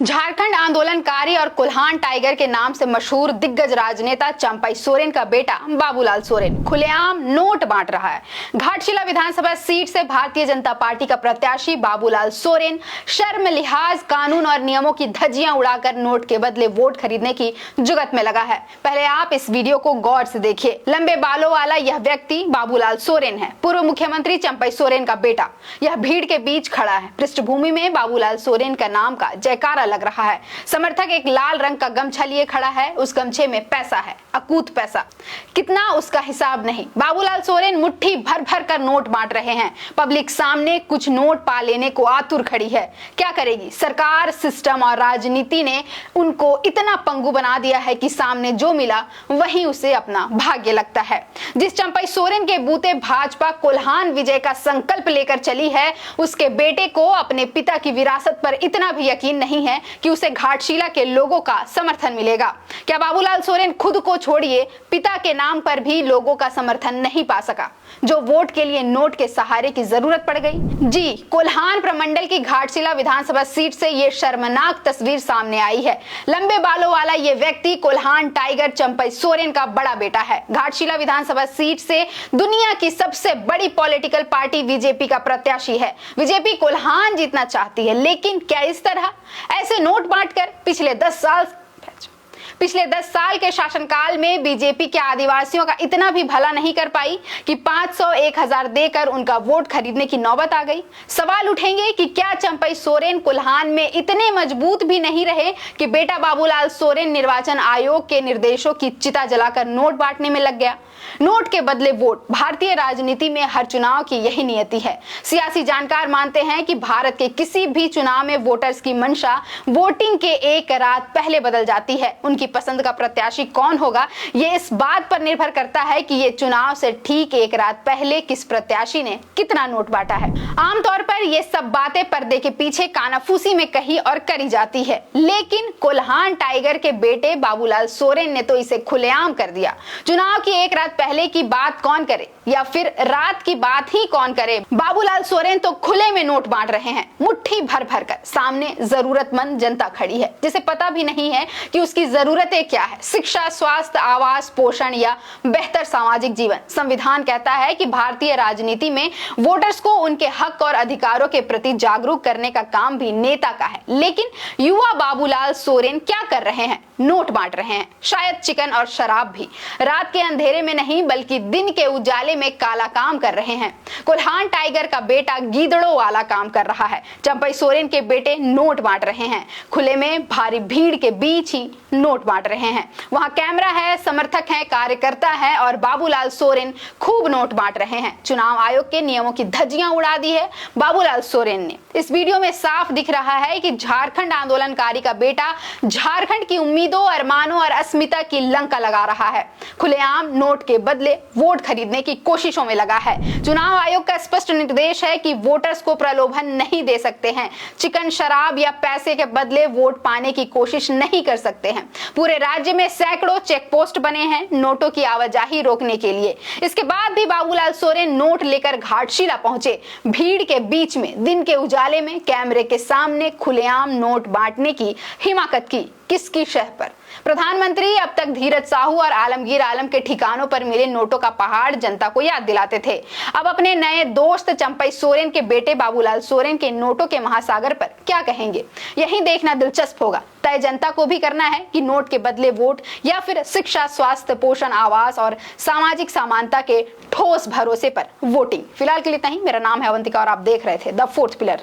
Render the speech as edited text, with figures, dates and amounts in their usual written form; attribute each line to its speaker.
Speaker 1: झारखंड आंदोलनकारी और कुल्हान टाइगर के नाम से मशहूर दिग्गज राजनेता चंपई सोरेन का बेटा बाबूलाल सोरेन खुलेआम नोट बांट रहा है। घाटशिला विधानसभा सीट से भारतीय जनता पार्टी का प्रत्याशी बाबूलाल सोरेन शर्म लिहाज कानून और नियमों की धज्जियां उड़ाकर नोट के बदले वोट खरीदने की जुगत में लगा है। पहले आप इस वीडियो को गौर से देखिए। लंबे बालों वाला यह व्यक्ति बाबूलाल सोरेन है, पूर्व मुख्यमंत्री चंपई सोरेन का बेटा। यह भीड़ के बीच खड़ा है। पृष्ठभूमि में बाबूलाल सोरेन का नाम का जयकारा लग रहा है। समर्थक एक लाल रंग का गमछा लिए खड़ा है। उस गमछे में पैसा है, अकूत पैसा, कितना उसका हिसाब नहीं। बाबूलाल सोरेन मुट्ठी भर भर कर नोट बांट रहे हैं। पब्लिक सामने कुछ नोट पा लेने को आतुर खड़ी है। क्या करेगी सरकार? सिस्टम और राजनीति ने उनको इतना पंगु बना दिया है कि सामने जो मिला वही उसे अपना भाग्य लगता है। जिस चंपई सोरेन के बूते भाजपा कोल्हान विजय का संकल्प लेकर चली है, उसके बेटे को अपने पिता की विरासत पर इतना भी यकीन नहीं है कि उसे घाटशिला के लोगों का समर्थन मिलेगा। क्या बाबूलाल सोरेन खुद को छोड़िए, पिता के नाम पर भी लोगों का समर्थन नहीं पा सका, जो वोट के लिए नोट के सहारे की जरूरत पड़ गई? जी, कोल्हान प्रमंडल की घाटशिला विधानसभा सीट से ये शर्मनाक तस्वीर सामने आई है। लंबे बालों वाला ये व्यक्ति कोल्हान टाइगर चंपई सोरेन का बड़ा बेटा है। घाटशिला विधानसभा सीट से दुनिया की सबसे बड़ी पॉलिटिकल पार्टी बीजेपी का प्रत्याशी है। बीजेपी कोल्हान जीतना चाहती है, लेकिन क्या इस तरह ऐसे नोट बांटकर? पिछले 10 साल के शासनकाल में बीजेपी के आदिवासियों का इतना भी भला नहीं कर पाई कि 500, 1000 देकर उनका वोट खरीदने की नौबत आ गई। सवाल उठेंगे कि क्या चंपई सोरेन कुल्हान में इतने मजबूत भी नहीं रहे कि बेटा बाबूलाल सोरेन निर्वाचन आयोग के निर्देशों की चिता जलाकर नोट बांटने में लग गया? नोट के बदले वोट, भारतीय राजनीति में हर चुनाव की यही नियति है। सियासी जानकार मानते हैं कि भारत के किसी भी चुनाव में वोटर्स की मंशा वोटिंग के एक रात पहले बदल जाती है। उनकी पसंद का प्रत्याशी कौन होगा, ये इस बात पर निर्भर करता है कि ये चुनाव से ठीक एक रात पहले किस प्रत्याशी ने कितना नोट बांटा है। आमतौर पर ये सब बातें पर्दे के पीछे कानाफूसी में कही और करी जाती है, लेकिन कोल्हान टाइगर के बेटे बाबूलाल सोरेन ने तो इसे खुलेआम कर दिया। चुनाव की एक रात पहले की बात कौन करे या फिर रात की बात ही कौन करे, बाबूलाल सोरेन तो खुले में नोट बांट रहे हैं, मुट्ठी भर भर कर। सामने जरूरतमंद जनता खड़ी है जिसे पता भी नहीं है कि उसकी जरूरतें क्या है। शिक्षा, स्वास्थ्य, आवास, पोषण या बेहतर सामाजिक जीवन। संविधान कहता है कि भारतीय राजनीति में वोटर्स को उनके हक और अधिकारों के प्रति जागरूक करने का काम भी नेता का है। लेकिन युवा बाबूलाल सोरेन क्या कर रहे हैं? नोट बांट रहे हैं। शायद चिकन और शराब भी। रात के अंधेरे में नहीं बल्कि दिन के उजाले में काला काम कर रहे हैं। कोल्हान टाइगर का बेटा गीदड़ों वाला काम कर रहा है। चंपई सोरेन के बेटे नोट बांट रहे हैं। खुले में भारी भीड़ के बीच ही नोट बांट रहे हैं। वहां कैमरा है, समर्थक है, कार्यकर्ता है और बाबूलाल सोरेन खूब नोट बांट रहे हैं। चुनाव आयोग के नियमों की धज्जियां उड़ा दी है बाबूलाल सोरेन ने। इस वीडियो में साफ दिख रहा है कि झारखंड आंदोलनकारी का बेटा झारखंड की उम्मीदों, अरमानों और अस्मिता की लंका लगा रहा है। खुलेआम नोट के बदले वोट खरीदने की कोशिशों में लगा है। चुनाव आयोग का स्पष्ट निर्देश है कि वोटर्स को प्रलोभन नहीं दे सकते हैं। चिकन, शराब या पैसे के बदले वोट पाने की कोशिश नहीं कर सकते हैं। पूरे राज्य में सैकड़ों चेक पोस्ट बने हैं नोटों की आवाजाही रोकने के लिए। इसके बाद भी बाबूलाल सोरेन नोट लेकर घाटशिला पहुंचे। भीड़ के बीच में, दिन के उजाले में, कैमरे के सामने खुलेआम नोट बांटने की हिमाकत की। किसकी शह पर? प्रधानमंत्री अब तक धीरज साहू और आलमगीर आलम के ठिकानों पर मिले नोटों का पहाड़ जनता को याद दिलाते थे। अब अपने नए दोस्त चंपई सोरेन के बेटे बाबूलाल सोरेन के नोटों के महासागर पर क्या कहेंगे, यही देखना दिलचस्प होगा। तय जनता को भी करना है कि नोट के बदले वोट या फिर शिक्षा, स्वास्थ्य, पोषण, आवास और सामाजिक समानता के ठोस भरोसे पर वोटिंग। फिलहाल के लिए इतना ही। मेरा नाम है अवंतिका और आप देख रहे थे द फोर्थ पिलर।